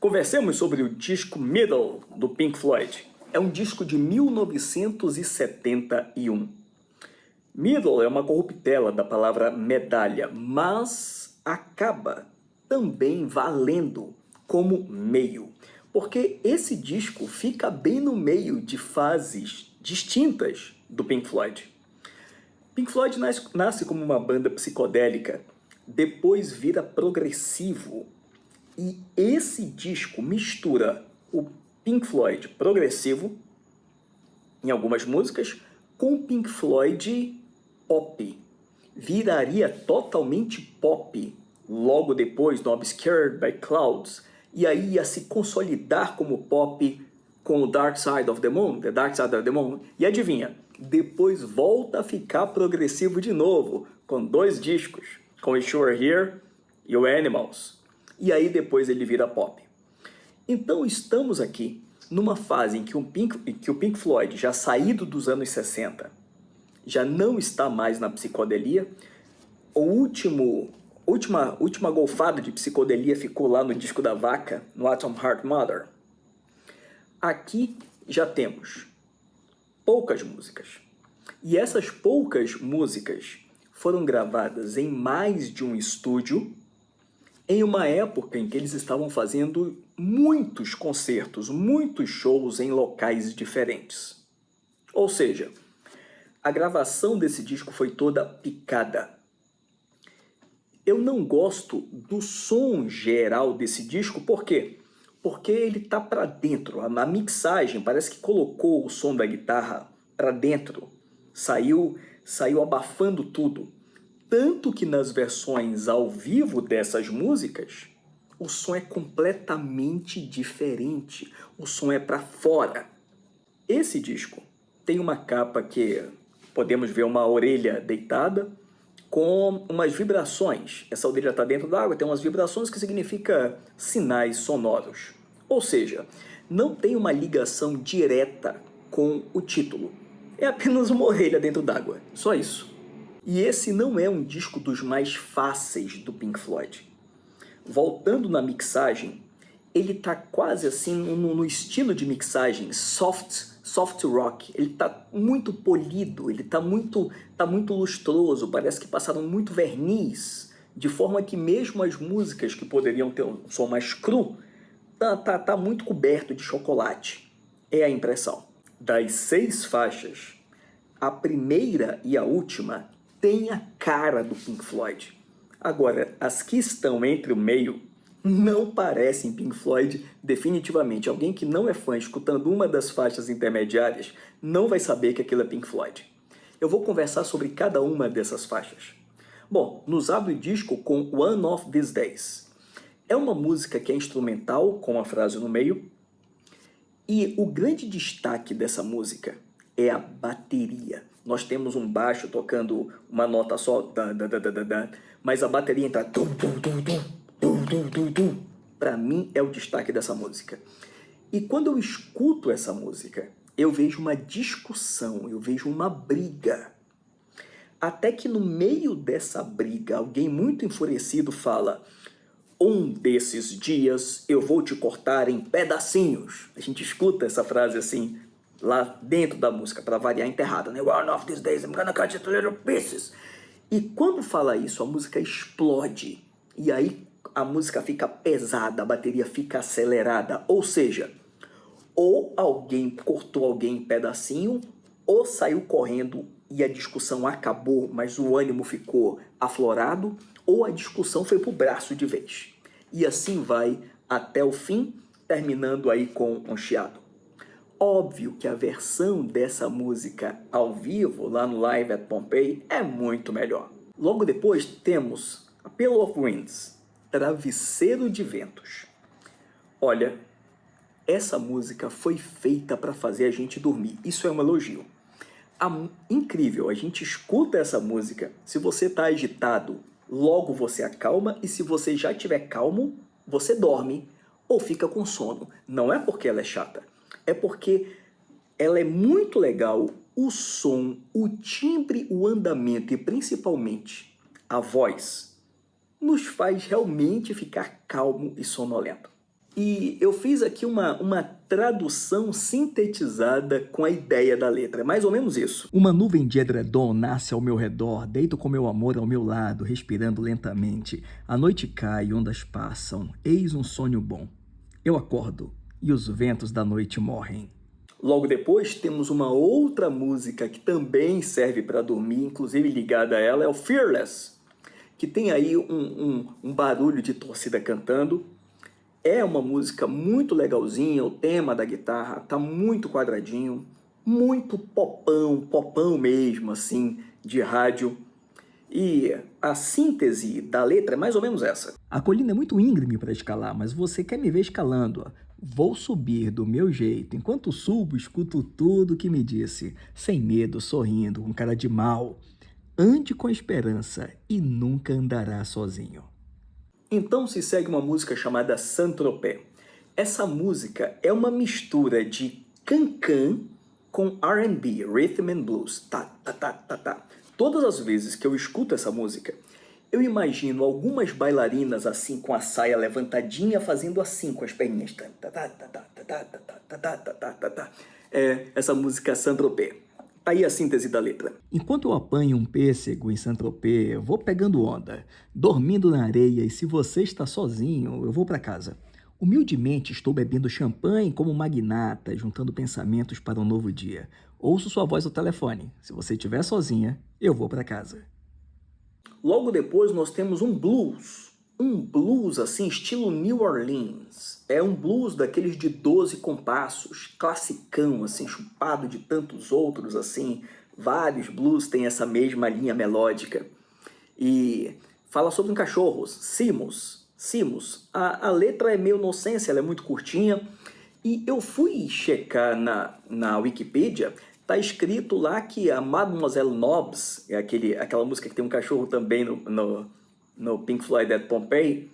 Conversemos sobre o disco Middle, do Pink Floyd. É um disco de 1971. Middle é uma corruptela da palavra medalha, mas acaba também valendo como meio, porque esse disco fica bem no meio de fases distintas do Pink Floyd. Pink Floyd nasce como uma banda psicodélica, depois vira progressivo, e esse disco mistura o Pink Floyd progressivo, em algumas músicas, com o Pink Floyd pop. Viraria totalmente pop logo depois do Obscured by Clouds, e aí ia se consolidar como pop com o Dark Side of the Moon, The Dark Side of the Moon, e adivinha, depois volta a ficar progressivo de novo, com 2 discos, com Wish You Were Here e o Animals. E aí depois ele vira pop. Então estamos aqui numa fase em que o Pink Floyd, já saído dos anos 60, já não está mais na psicodelia. Última golfada de psicodelia ficou lá no disco da Vaca, no Atom Heart Mother. Aqui já temos poucas músicas. E essas poucas músicas foram gravadas em mais de um estúdio, em uma época em que eles estavam fazendo muitos concertos, muitos shows em locais diferentes. Ou seja, a gravação desse disco foi toda picada. Eu não gosto do som geral desse disco, por quê? Porque ele tá para dentro, a mixagem parece que colocou o som da guitarra para dentro, saiu abafando tudo. Tanto que nas versões ao vivo dessas músicas, o som é completamente diferente, o som é para fora. Esse disco tem uma capa que podemos ver uma orelha deitada com umas vibrações. Essa orelha está dentro da água, tem umas vibrações que significa sinais sonoros. Ou seja, não tem uma ligação direta com o título. É apenas uma orelha dentro d'água, só isso. E esse não é um disco dos mais fáceis do Pink Floyd. Voltando na mixagem, ele tá quase assim no estilo de mixagem soft rock. Ele tá muito polido, ele tá muito lustroso, parece que passaram muito verniz, de forma que mesmo as músicas que poderiam ter um som mais cru, tá muito coberto de chocolate. É a impressão. Das 6 faixas, a primeira e a última tem a cara do Pink Floyd. Agora, as que estão entre o meio não parecem Pink Floyd definitivamente. Alguém que não é fã escutando uma das faixas intermediárias não vai saber que aquilo é Pink Floyd. Eu vou conversar sobre cada uma dessas faixas. Bom, nos abre o disco com One of These Days. É uma música que é instrumental, com a frase no meio, e o grande destaque dessa música é a bateria. Nós temos um baixo tocando uma nota só, mas a bateria entra... Para mim é o destaque dessa música. E quando eu escuto essa música, eu vejo uma discussão, eu vejo uma briga. Até que no meio dessa briga, alguém muito enfurecido fala: um desses dias eu vou te cortar em pedacinhos. A gente escuta essa frase assim, lá dentro da música, para variar enterrada, né? One of these days I'm gonna cut it to little pieces. E quando fala isso, a música explode. E aí a música fica pesada, a bateria fica acelerada. Ou seja, ou alguém cortou alguém em pedacinho, ou saiu correndo e a discussão acabou, mas o ânimo ficou aflorado, ou a discussão foi pro braço de vez. E assim vai até o fim, terminando aí com um chiado. Óbvio que a versão dessa música ao vivo, lá no Live at Pompeii, é muito melhor. Logo depois temos a Pillow of Winds, Travesseiro de Ventos. Olha, essa música foi feita para fazer a gente dormir. Isso é um elogio. Incrível, a gente escuta essa música, se você está agitado, logo você acalma, e se você já estiver calmo, você dorme ou fica com sono. Não é porque ela é chata, é porque ela é muito legal, o som, o timbre, o andamento e principalmente a voz nos faz realmente ficar calmo e sonolento. E eu fiz aqui uma tradução sintetizada com a ideia da letra. É mais ou menos isso. Uma nuvem de edredom nasce ao meu redor, deito com meu amor ao meu lado, respirando lentamente. A noite cai, ondas passam, eis um sonho bom. Eu acordo e os ventos da noite morrem. Logo depois temos uma outra música que também serve para dormir, inclusive ligada a ela, é o Fearless, que tem aí um barulho de torcida cantando. É uma música muito legalzinha, o tema da guitarra tá muito quadradinho, muito popão mesmo, assim, de rádio. E a síntese da letra é mais ou menos essa. A colina é muito íngreme para escalar, mas você quer me ver escalando. Vou subir do meu jeito. Enquanto subo, escuto tudo que me disse, sem medo, sorrindo, com cara de mal. Ande com esperança e nunca andará sozinho. Então se segue uma música chamada Saint-Tropez. Essa música é uma mistura de cancan com R&B, Rhythm and Blues. Tá, tá, tá, tá, tá. Todas as vezes que eu escuto essa música, eu imagino algumas bailarinas assim com a saia levantadinha fazendo assim com as perninhas. Tá, tá, tá, tá, tá, tá, tá, tá, tá, tá, tá, tá. É essa música Saint-Tropez. Tá aí a síntese da letra. Enquanto eu apanho um pêssego em Saint-Tropez, eu vou pegando onda, dormindo na areia, e se você está sozinho, eu vou para casa. Humildemente estou bebendo champanhe como magnata, juntando pensamentos para um novo dia. Ouço sua voz ao telefone. Se você estiver sozinha, eu vou para casa. Logo depois nós temos um blues assim, estilo New Orleans. É um blues daqueles de 12 compassos, classicão, assim, chupado de tantos outros, assim. Vários blues têm essa mesma linha melódica. E fala sobre um cachorro, Simus. A letra é meio nonsense, ela é muito curtinha. E eu fui checar na Wikipedia, tá escrito lá que a Mademoiselle Nobbs, é aquela música que tem um cachorro também no Pink Floyd Dead Pompeii,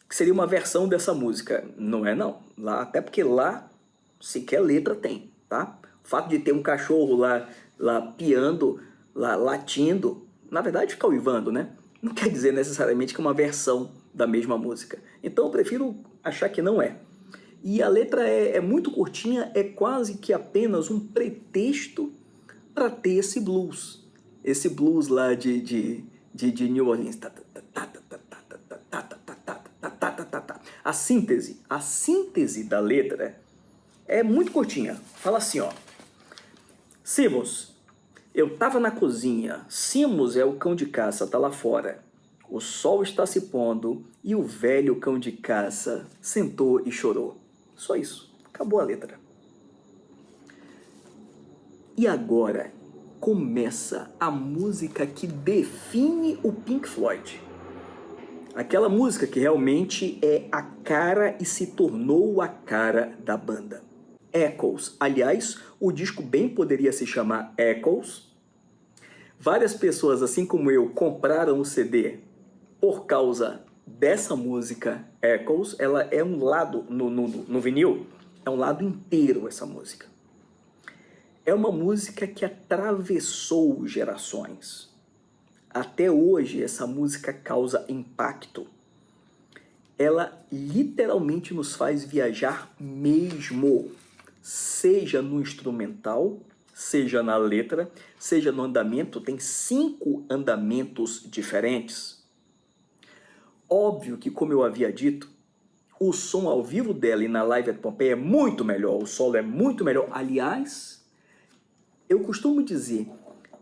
que seria uma versão dessa música. Não é não. Até porque lá sequer letra tem, tá? O fato de ter um cachorro lá piando, lá latindo, na verdade fica uivando, né? Não quer dizer necessariamente que é uma versão da mesma música. Então eu prefiro achar que não é. E a letra é muito curtinha, é quase que apenas um pretexto para ter esse blues. Esse blues lá de New Orleans. A síntese da letra é muito curtinha. Fala assim, ó. Simus, eu tava na cozinha. Simus é o cão de caça, tá lá fora. O sol está se pondo e o velho cão de caça sentou e chorou. Só isso. Acabou a letra. E agora começa a música que define o Pink Floyd. Aquela música que realmente é a cara e se tornou a cara da banda. Echoes. Aliás, o disco bem poderia se chamar Echoes. Várias pessoas, assim como eu, compraram o CD por causa dessa música Echoes. Ela é um lado, no vinil, é um lado inteiro essa música. É uma música que atravessou gerações. Até hoje, essa música causa impacto. Ela literalmente nos faz viajar mesmo, seja no instrumental, seja na letra, seja no andamento. Tem 5 andamentos diferentes. Óbvio que, como eu havia dito, o som ao vivo dela e na Live at Pompeii é muito melhor, o solo é muito melhor. Aliás, eu costumo dizer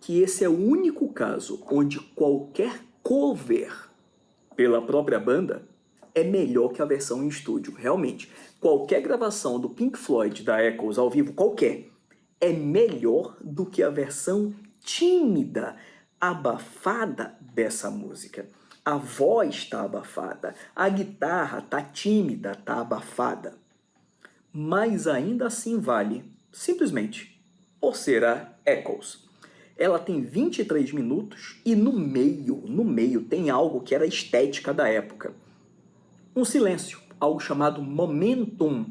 que esse é o único caso onde qualquer cover pela própria banda é melhor que a versão em estúdio. Realmente, qualquer gravação do Pink Floyd, da Echoes ao vivo, qualquer, é melhor do que a versão tímida, abafada dessa música. A voz está abafada, a guitarra está tímida, está abafada. Mas ainda assim vale, simplesmente, por ser a Echoes. Ela tem 23 minutos e no meio tem algo que era a estética da época. Um silêncio, algo chamado momentum,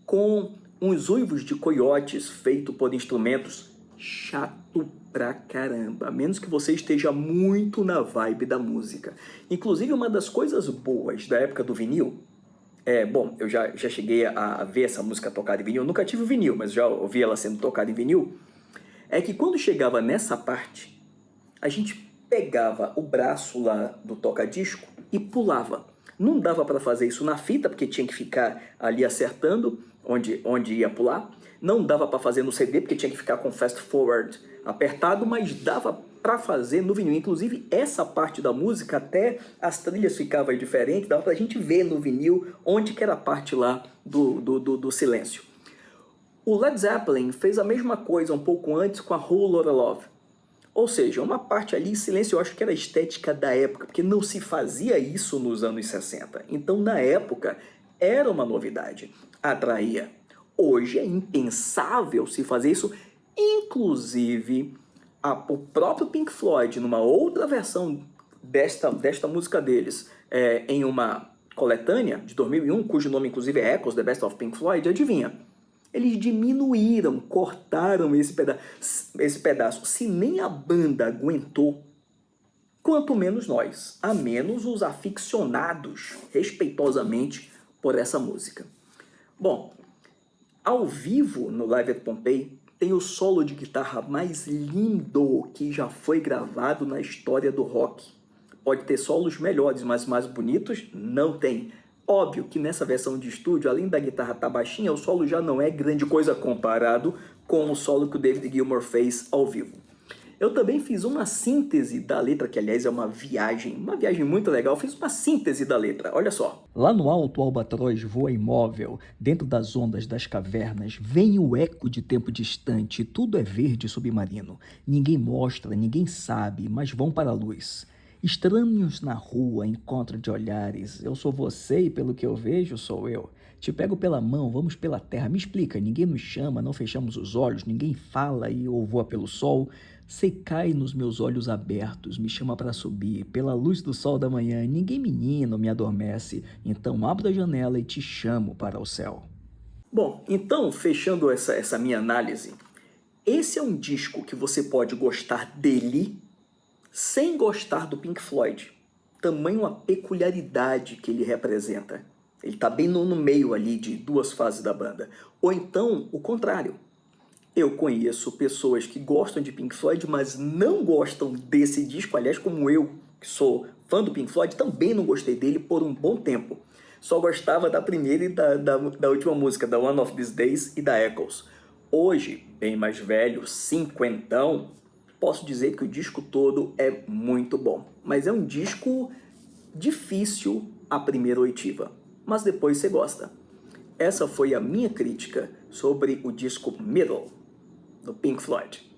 com uns uivos de coiotes feito por instrumentos chato pra caramba, a menos que você esteja muito na vibe da música. Inclusive, uma das coisas boas da época do vinil Bom, eu já cheguei a ver essa música tocada em vinil. Eu nunca tive o vinil, mas já ouvi ela sendo tocada em vinil. É que quando chegava nessa parte, a gente pegava o braço lá do toca-disco e pulava. Não dava para fazer isso na fita, porque tinha que ficar ali acertando onde ia pular. Não dava para fazer no CD, porque tinha que ficar com fast forward apertado, mas dava para fazer no vinil. Inclusive, essa parte da música, até as trilhas ficavam diferentes, dava para a gente ver no vinil onde que era a parte lá do silêncio. O Led Zeppelin fez a mesma coisa um pouco antes com a Whole Lotta Love. Ou seja, uma parte ali em silêncio, eu acho que era a estética da época, porque não se fazia isso nos anos 60. Então, na época, era uma novidade, atraía. Hoje é impensável se fazer isso, inclusive o próprio Pink Floyd, numa outra versão desta música deles, em uma coletânea de 2001, cujo nome inclusive é Echoes, The Best of Pink Floyd, adivinha? Eles diminuíram, cortaram esse pedaço. Se nem a banda aguentou, quanto menos nós, a menos os aficionados, respeitosamente, por essa música. Bom, ao vivo, no Live at Pompeii, tem o solo de guitarra mais lindo que já foi gravado na história do rock. Pode ter solos melhores, mas mais bonitos? Não tem. Óbvio que nessa versão de estúdio, além da guitarra estar baixinha, o solo já não é grande coisa comparado com o solo que o David Gilmour fez ao vivo. Eu também fiz uma síntese da letra, que aliás é uma viagem muito legal. Eu fiz uma síntese da letra, olha só. Lá no alto o albatroz voa imóvel, dentro das ondas das cavernas, vem o eco de tempo distante, tudo é verde submarino. Ninguém mostra, ninguém sabe, mas vão para a luz. Estranhos na rua, encontro de olhares, eu sou você e pelo que eu vejo sou eu. Te pego pela mão, vamos pela terra, me explica, ninguém nos chama, não fechamos os olhos, ninguém fala e ou voa pelo sol. Você cai nos meus olhos abertos, me chama para subir, pela luz do sol da manhã, ninguém menino me adormece, então abro a janela e te chamo para o céu. Bom, então, fechando essa minha análise, esse é um disco que você pode gostar dele sem gostar do Pink Floyd. Tamanho a peculiaridade que ele representa. Ele está bem no meio ali de duas fases da banda. Ou então, o contrário. Eu conheço pessoas que gostam de Pink Floyd, mas não gostam desse disco. Aliás, como eu, que sou fã do Pink Floyd, também não gostei dele por um bom tempo. Só gostava da primeira e da última música, da One of These Days e da Echoes. Hoje, bem mais velho, cinquentão, posso dizer que o disco todo é muito bom. Mas é um disco difícil a primeira oitiva, mas depois você gosta. Essa foi a minha crítica sobre o disco Middle, do Pink Floyd.